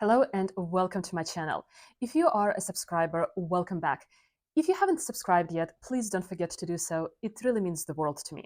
Hello and welcome to my channel. If you are a subscriber, welcome back. If you haven't subscribed yet, please don't forget to do so. It really means the world to me.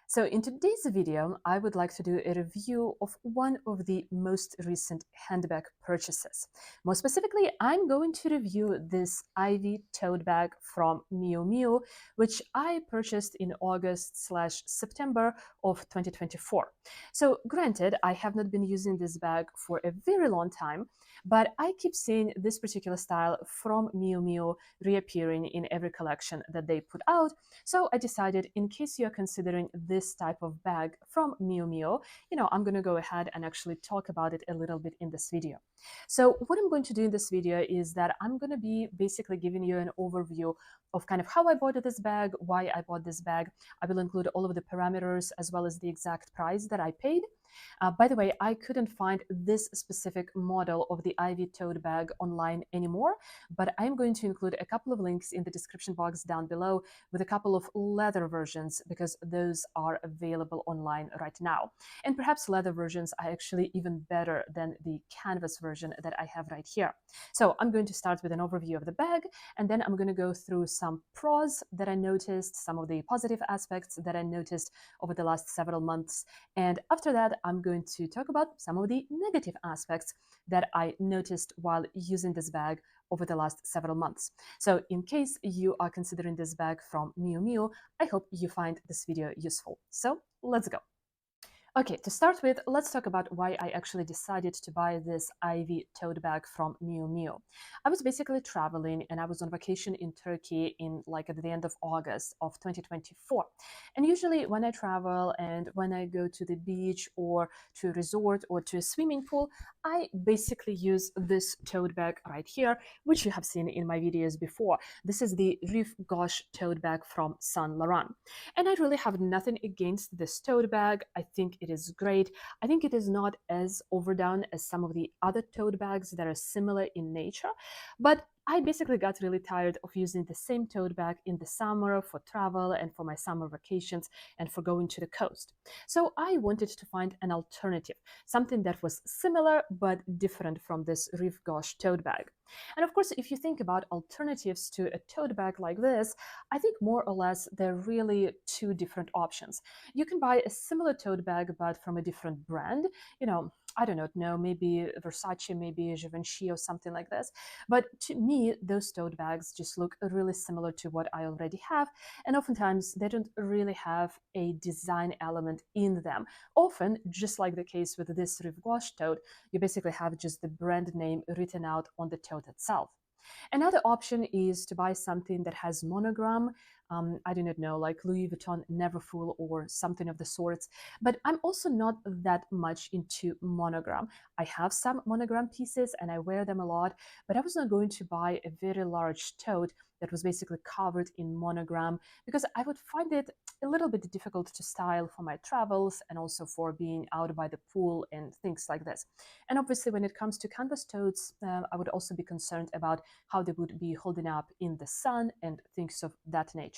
So in today's video, I would like to do a review of one of the most recent handbag purchases. More specifically, I'm going to review this Ivy tote bag from Miu Miu, which I purchased in August/September of 2024. So granted, I have not been using this bag for a very long time, but I keep seeing this particular style from Miu Miu reappearing in every collection that they put out. So I decided, in case you're considering this type of bag from Miu Miu, I'm going to go ahead and actually talk about it a little bit in this video. So what I'm going to do in this video is that I'm going to be basically giving you an overview of kind of how I bought this bag, why I bought this bag. I will include all of the parameters as well as the exact price that I paid. By the way, I couldn't find this specific model of the Ivy tote bag online anymore, but I'm going to include a couple of links in the description box down below with a couple of leather versions because those are available online right now. And perhaps leather versions are actually even better than the canvas version that I have right here. So I'm going to start with an overview of the bag, and then I'm going to go through some pros that I noticed, some of the positive aspects that I noticed over the last several months. And after that, I'm going to talk about some of the negative aspects that I noticed while using this bag over the last several months. So in case you are considering this bag from Miu Miu, I hope you find this video useful. So let's go. Okay, to start with, let's talk about why I actually decided to buy this Ivy tote bag from Miu Miu. I was basically traveling and I was on vacation in Turkey at the end of August of 2024. And usually when I travel and when I go to the beach or to a resort or to a swimming pool, I basically use this tote bag right here, which you have seen in my videos before. This is the Rive Gauche tote bag from Saint Laurent. And I really have nothing against this tote bag. I think it is great. I think it is not as overdone as some of the other tote bags that are similar in nature, but I basically got really tired of using the same tote bag in the summer for travel and for my summer vacations and for going to the coast. So I wanted to find an alternative, something that was similar but different from this Rive Gauche tote bag. And of course, if you think about alternatives to a tote bag like this, I think more or less they're really two different options. You can buy a similar tote bag but from a different brand, I do not know, maybe Versace, maybe Givenchy or something like this. But to me, those tote bags just look really similar to what I already have. And oftentimes they don't really have a design element in them. Often, just like the case with this Rive Gauche tote, you basically have just the brand name written out on the tote itself. Another option is to buy something that has monogram. I do not know, like Louis Vuitton Neverfull or something of the sorts. But I'm also not that much into monogram. I have some monogram pieces and I wear them a lot, but I was not going to buy a very large tote that was basically covered in monogram because I would find it a little bit difficult to style for my travels and also for being out by the pool and things like this. And obviously, when it comes to canvas totes, I would also be concerned about how they would be holding up in the sun and things of that nature.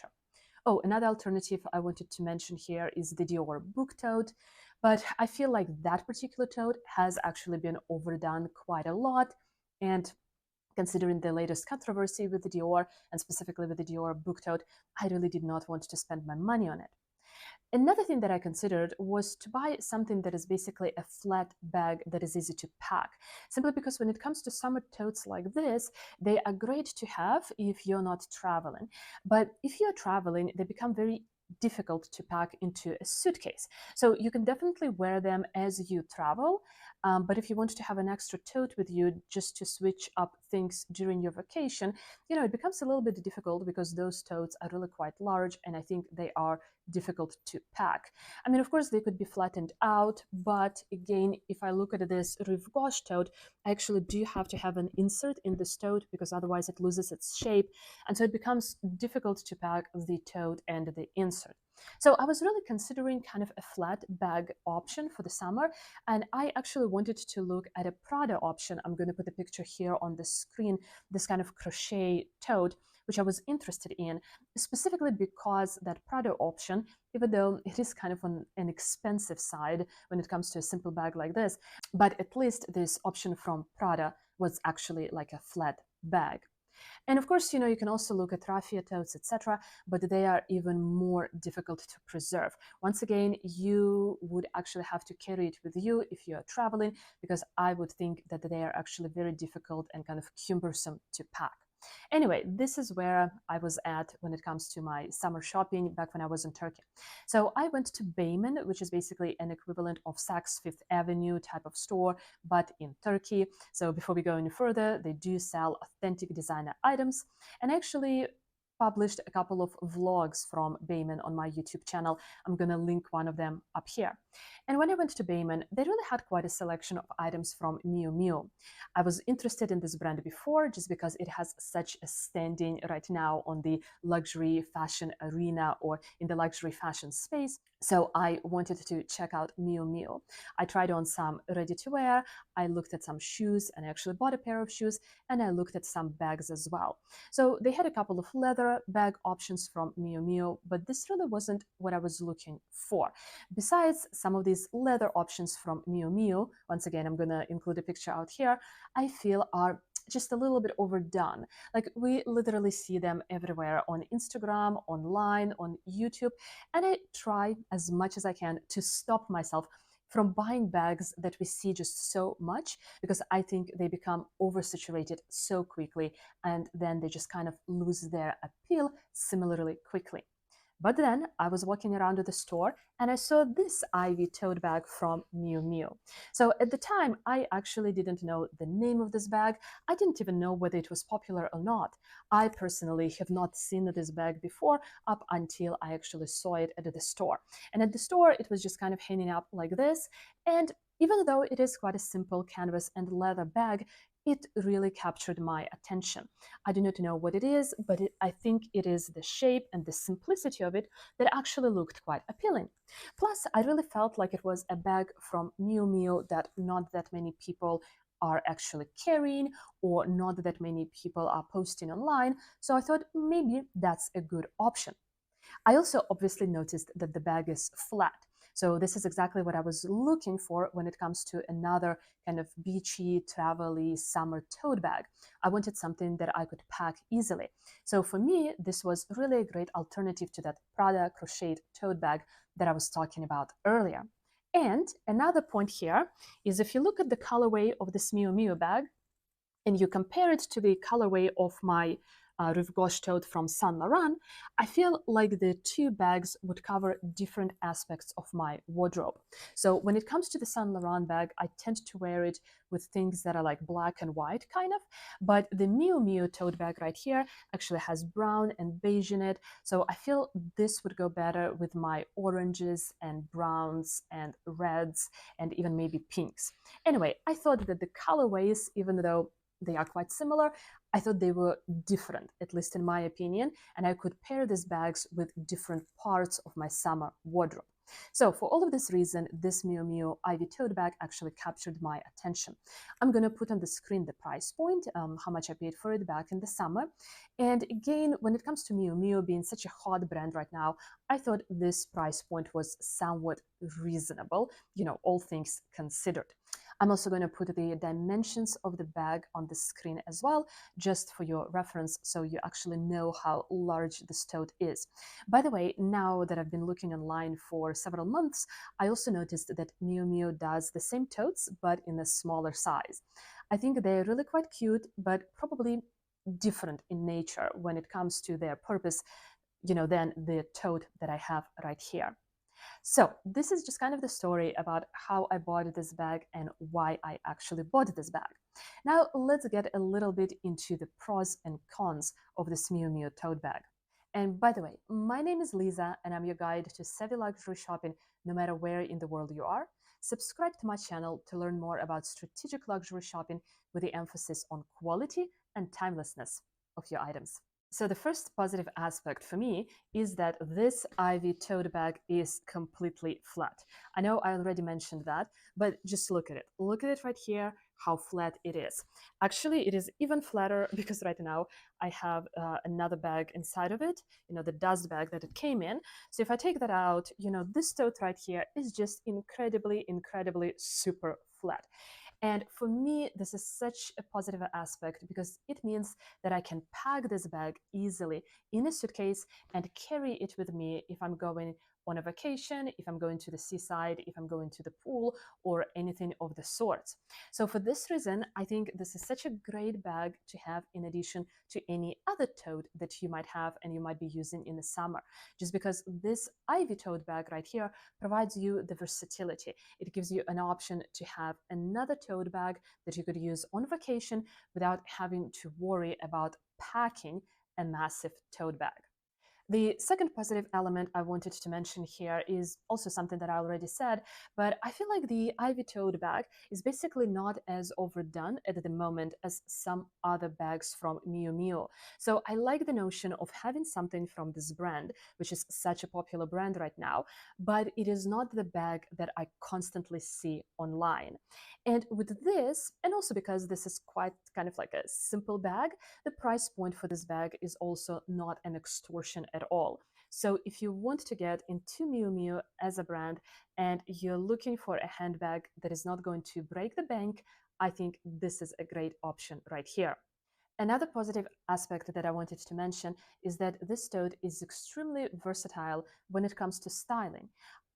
Oh, another alternative I wanted to mention here is the Dior book tote, but I feel like that particular tote has actually been overdone quite a lot. And considering the latest controversy with the Dior and specifically with the Dior book tote, I really did not want to spend my money on it. Another thing that I considered was to buy something that is basically a flat bag that is easy to pack. Simply because when it comes to summer totes like this, they are great to have if you're not traveling. But if you're traveling, they become very difficult to pack into a suitcase. So you can definitely wear them as you travel, but if you want to have an extra tote with you just to switch up things during your vacation, it becomes a little bit difficult because those totes are really quite large and I think they are difficult to pack. I mean, of course, they could be flattened out, but again, if I look at this Rive Gauche tote, I actually do have to have an insert in this tote because otherwise it loses its shape. And so it becomes difficult to pack the tote and the insert. So I was really considering kind of a flat bag option for the summer, and I actually wanted to look at a Prada option. I'm going to put a picture here on the screen, this kind of crochet tote which I was interested in, specifically because that Prada option, even though it is kind of on an expensive side when it comes to a simple bag like this, but at least this option from Prada was actually like a flat bag. And of course, you can also look at raffia totes, etc., but they are even more difficult to preserve. Once again, you would actually have to carry it with you if you are traveling, because I would think that they are actually very difficult and kind of cumbersome to pack. Anyway, this is where I was at when it comes to my summer shopping back when I was in Turkey. So I went to Beymen, which is basically an equivalent of Saks Fifth Avenue type of store, but in Turkey. So before we go any further, they do sell authentic designer items, and actually published a couple of vlogs from Beymen on my YouTube channel. I'm going to link one of them up here. And when I went to Beymen, they really had quite a selection of items from Miu Miu. I was interested in this brand before just because it has such a standing right now on the luxury fashion arena or in the luxury fashion space. So I wanted to check out Miu Miu. I tried on some ready to wear, I looked at some shoes, and I actually bought a pair of shoes, and I looked at some bags as well. So they had a couple of leather bag options from Miu Miu, but this really wasn't what I was looking for. Besides some of these leather options from Miu Miu, once again, I'm gonna include a picture out here, I feel are just a little bit overdone. Like we literally see them everywhere on Instagram, online, on YouTube, and I try as much as I can to stop myself from buying bags that we see just so much, because I think they become oversaturated so quickly and then they just kind of lose their appeal similarly quickly. But then I was walking around the store and I saw this Ivy tote bag from Miu Miu. So at the time, I actually didn't know the name of this bag. I didn't even know whether it was popular or not. I personally have not seen this bag before up until I actually saw it at the store. And at the store, it was just kind of hanging up like this. And even though it is quite a simple canvas and leather bag, it really captured my attention. I do not know what it is, but I think it is the shape and the simplicity of it that actually looked quite appealing. Plus, I really felt like it was a bag from Miu Miu that not that many people are actually carrying or not that many people are posting online. So I thought maybe that's a good option. I also obviously noticed that the bag is flat. So this is exactly what I was looking for when it comes to another kind of beachy, travel-y summer tote bag. I wanted something that I could pack easily. So for me, this was really a great alternative to that Prada crocheted tote bag that I was talking about earlier. And another point here is if you look at the colorway of this Miu Miu bag, and you compare it to the colorway of my Rive Gauche tote from Saint Laurent, I feel like the two bags would cover different aspects of my wardrobe. So when it comes to the Saint Laurent bag, I tend to wear it with things that are like black and white kind of, but the Miu Miu tote bag right here actually has brown and beige in it, so I feel this would go better with my oranges and browns and reds and even maybe pinks. Anyway, I thought that the colorways, even though they are quite similar, I thought they were different, at least in my opinion, and I could pair these bags with different parts of my summer wardrobe. So for all of this reason, this Miu Miu Ivy tote bag actually captured my attention. I'm going to put on the screen the price point, how much I paid for it back in the summer. And again, when it comes to Miu Miu being such a hot brand right now, I thought this price point was somewhat reasonable, all things considered. I'm also going to put the dimensions of the bag on the screen as well, just for your reference, so you actually know how large this tote is. By the way, now that I've been looking online for several months, I also noticed that Miu Miu does the same totes, but in a smaller size. I think they're really quite cute, but probably different in nature when it comes to their purpose, than the tote that I have right here. So this is just kind of the story about how I bought this bag and why I actually bought this bag. Now let's get a little bit into the pros and cons of this Miu Miu tote bag. And by the way, my name is Lisa and I'm your guide to savvy luxury shopping no matter where in the world you are. Subscribe to my channel to learn more about strategic luxury shopping with the emphasis on quality and timelessness of your items. So the first positive aspect for me is that this Ivy tote bag is completely flat. I know I already mentioned that, but just look at it. Look at it right here, how flat it is. Actually, it is even flatter because right now I have another bag inside of it, the dust bag that it came in. So if I take that out, this tote right here is just incredibly, incredibly super flat. And for me, this is such a positive aspect because it means that I can pack this bag easily in a suitcase and carry it with me if I'm going on a vacation, if I'm going to the seaside, if I'm going to the pool, or anything of the sort. So for this reason, I think this is such a great bag to have in addition to any other tote that you might have and you might be using in the summer. Just because this Ivy tote bag right here provides you the versatility. It gives you an option to have another tote bag that you could use on vacation without having to worry about packing a massive tote bag. The second positive element I wanted to mention here is also something that I already said, but I feel like the Ivy tote bag is basically not as overdone at the moment as some other bags from Miu Miu. So I like the notion of having something from this brand, which is such a popular brand right now, but it is not the bag that I constantly see online. And with this, and also because this is quite kind of like a simple bag, the price point for this bag is also not an extortion at all. So if you want to get into Miu Miu as a brand and you're looking for a handbag that is not going to break the bank, I think this is a great option right here. Another positive aspect that I wanted to mention is that this tote is extremely versatile when it comes to styling.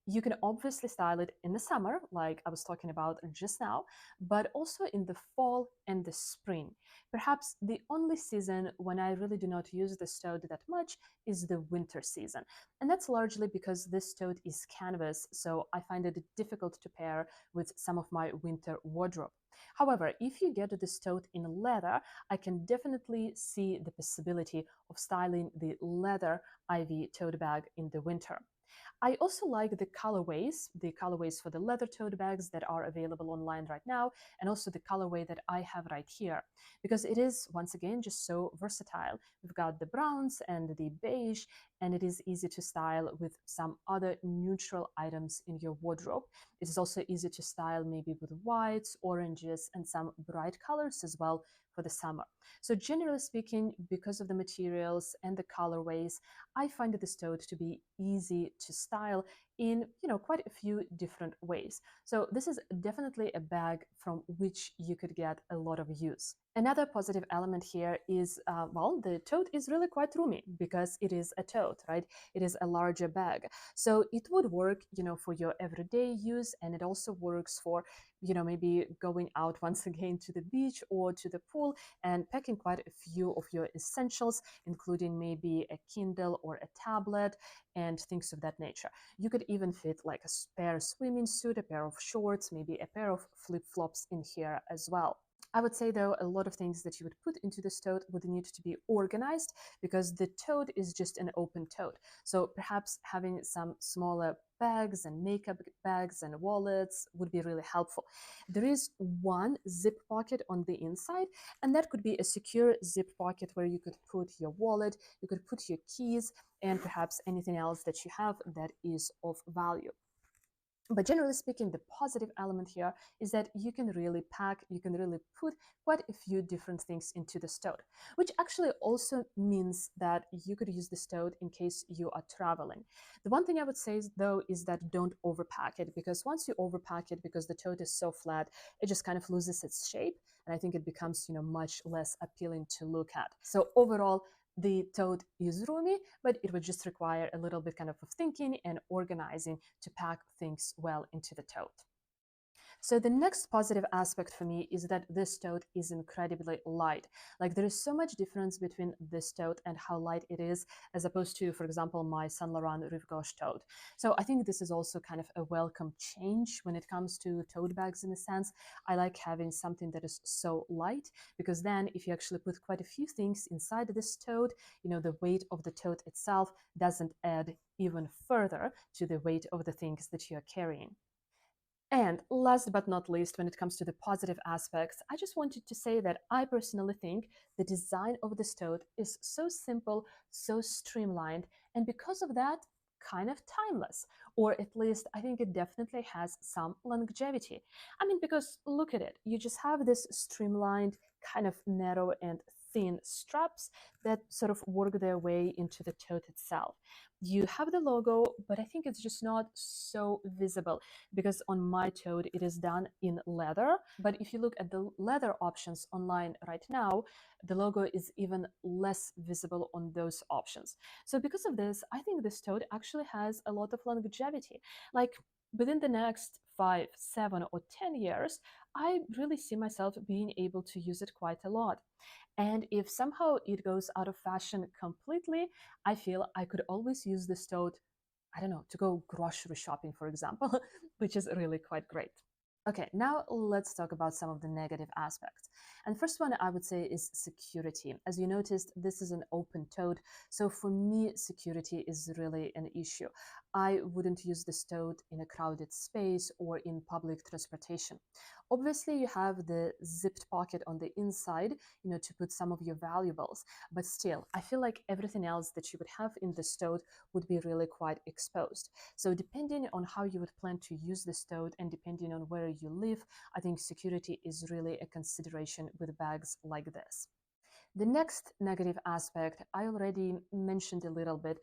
You can obviously style it in the summer, like I was talking about just now, but also in the fall and the spring. Perhaps the only season when I really do not use this tote that much is the winter season. And that's largely because this tote is canvas, so I find it difficult to pair with some of my winter wardrobe. However, if you get this tote in leather, I can definitely see the possibility of styling the leather Ivy tote bag in the winter. I also like the colorways for the leather tote bags that are available online right now, and also the colorway that I have right here, because it is, once again, just so versatile. We've got the browns and the beige, and it is easy to style with some other neutral items in your wardrobe. It is also easy to style maybe with whites, oranges, and some bright colors as well for the summer. So generally speaking, because of the materials and the colorways, I find this tote to be easy to style in quite a few different ways. So this is definitely a bag from which you could get a lot of use. Another positive element here is, well, the tote is really quite roomy because it is a tote, right? It is a larger bag. So it would work, for your everyday use, and it also works for, maybe going out once again to the beach or to the pool and packing quite a few of your essentials, including maybe a Kindle or a tablet and things of that nature. You could even fit like a spare swimming suit, a pair of shorts, maybe a pair of flip-flops in here as well. I would say, though, a lot of things that you would put into this tote would need to be organized because the tote is just an open tote. So perhaps having some smaller bags and makeup bags and wallets would be really helpful. There is one zip pocket on the inside, and that could be a secure zip pocket where you could put your wallet, you could put your keys, and perhaps anything else that you have that is of value. But generally speaking, the positive element here is that you can really pack, you can really put quite a few different things into the tote, which actually also means that you could use this tote in case you are traveling. The one thing I would say, though, is that don't overpack it, because once you overpack it, because the tote is so flat, it just kind of loses its shape, and I think it becomes, much less appealing to look at. So overall, the tote is roomy, but it would just require a little bit kind of thinking and organizing to pack things well into the tote. So the next positive aspect for me is that this tote is incredibly light. Like there is so much difference between this tote and how light it is as opposed to, for example, my Saint Laurent Rive Gauche tote. So I think this is also kind of a welcome change when it comes to tote bags in a sense. I like having something that is so light because then if you actually put quite a few things inside this tote, the weight of the tote itself doesn't add even further to the weight of the things that you're carrying. And last but not least, when it comes to the positive aspects, I just wanted to say that I personally think the design of this tote is so simple, so streamlined, and because of that, kind of timeless, or at least I think it definitely has some longevity. I mean, because look at it, you just have this streamlined, kind of narrow and thin straps that sort of work their way into the tote itself. You have the logo, but I think it's just not so visible because on my tote it is done in leather. But if you look at the leather options online right now, the logo is even less visible on those options. So because of this, I think this tote actually has a lot of longevity. Like within the next 5, 7, or 10 years, I really see myself being able to use it quite a lot. And if somehow it goes out of fashion completely, I feel I could always use this tote, I don't know, to go grocery shopping, for example, which is really quite great. Okay, now let's talk about some of the negative aspects. And first one I would say is security. As you noticed, this is an open tote, so for me, security is really an issue. I wouldn't use this tote in a crowded space or in public transportation. Obviously, you have the zipped pocket on the inside, to put some of your valuables, but still, I feel like everything else that you would have in this tote would be really quite exposed. So depending on how you would plan to use this tote and depending on where you live, I think security is really a consideration with bags like this. The next negative aspect, I already mentioned a little bit.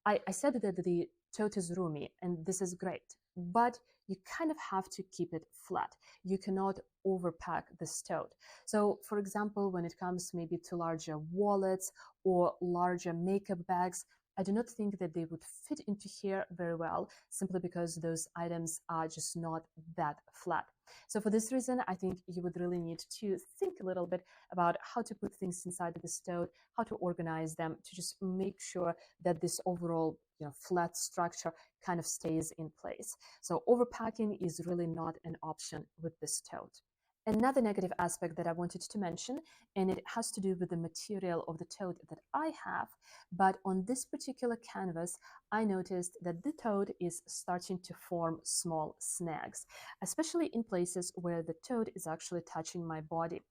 I said that the tote is roomy, and this is great, but you kind of have to keep it flat. You cannot overpack this tote. So, for example, when it comes maybe to larger wallets or larger makeup bags, I do not think that they would fit into here very well, simply because those items are just not that flat. So for this reason, I think you would really need to think a little bit about how to put things inside of the tote, how to organize them to just make sure that this overall flat structure kind of stays in place. So overpacking is really not an option with this tote. Another negative aspect that I wanted to mention, and it has to do with the material of the tote that I have, but on this particular canvas, I noticed that the tote is starting to form small snags, especially in places where the tote is actually touching my body.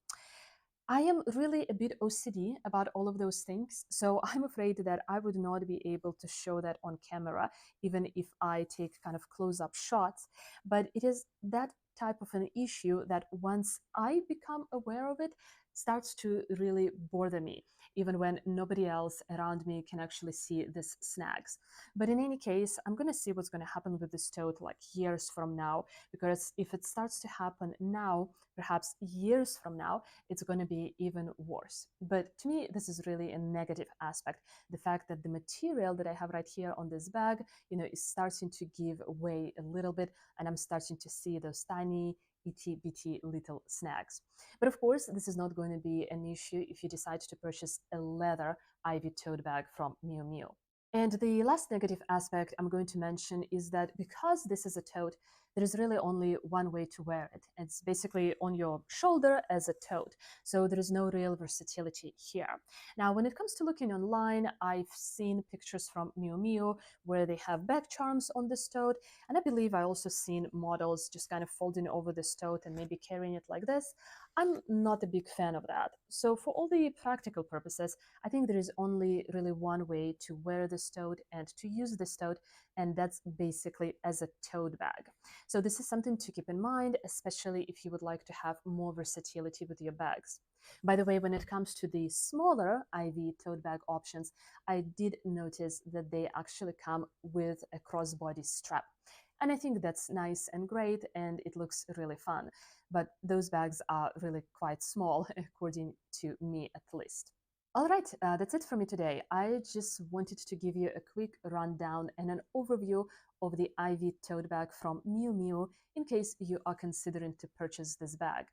I am really a bit OCD about all of those things, so I'm afraid that I would not be able to show that on camera, even if I take kind of close-up shots. But it is that type of an issue that once I become aware of it, starts to really bother me, even when nobody else around me can actually see these snags. But in any case, I'm going to see what's going to happen with this tote like years from now, because if it starts to happen now, perhaps years from now, it's going to be even worse. But to me, this is really a negative aspect. The fact that the material that I have right here on this bag, is starting to give way a little bit, and I'm starting to see those tiny, itty bitty little snags. But of course, this is not going to be an issue if you decide to purchase a leather Ivy tote bag from Miu Miu. And the last negative aspect I'm going to mention is that because this is a tote, there is really only one way to wear it. It's basically on your shoulder as a tote. So there is no real versatility here. Now, when it comes to looking online, I've seen pictures from Miu Miu where they have back charms on this tote. And I believe I also seen models just kind of folding over this tote and maybe carrying it like this. I'm not a big fan of that. So for all the practical purposes, I think there is only really one way to wear this tote and to use this tote, and that's basically as a tote bag. So this is something to keep in mind, especially if you would like to have more versatility with your bags. By the way, when it comes to the smaller IV tote bag options, I did notice that they actually come with a crossbody strap. And I think that's nice and great, and it looks really fun. But those bags are really quite small, according to me at least. All right, that's it for me today. I just wanted to give you a quick rundown and an overview of the Ivy tote bag from Miu Miu in case you are considering to purchase this bag.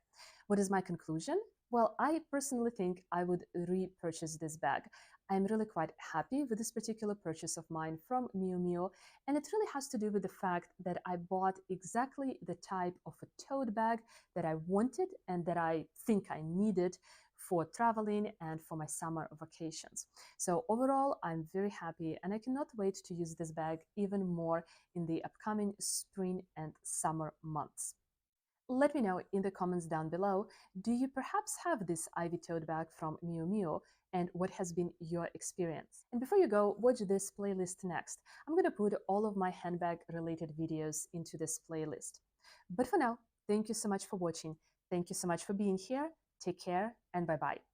What is my conclusion? Well, I personally think I would repurchase this bag. I'm really quite happy with this particular purchase of mine from Miu Miu, and it really has to do with the fact that I bought exactly the type of a tote bag that I wanted and that I think I needed for traveling and for my summer vacations. So overall, I'm very happy, and I cannot wait to use this bag even more in the upcoming spring and summer months. Let me know in the comments down below, do you perhaps have this Ivy tote bag from Miu Miu, and what has been your experience? And before you go, watch this playlist next. I'm gonna put all of my handbag related videos into this playlist. But for now, thank you so much for watching. Thank you so much for being here. Take care and bye bye.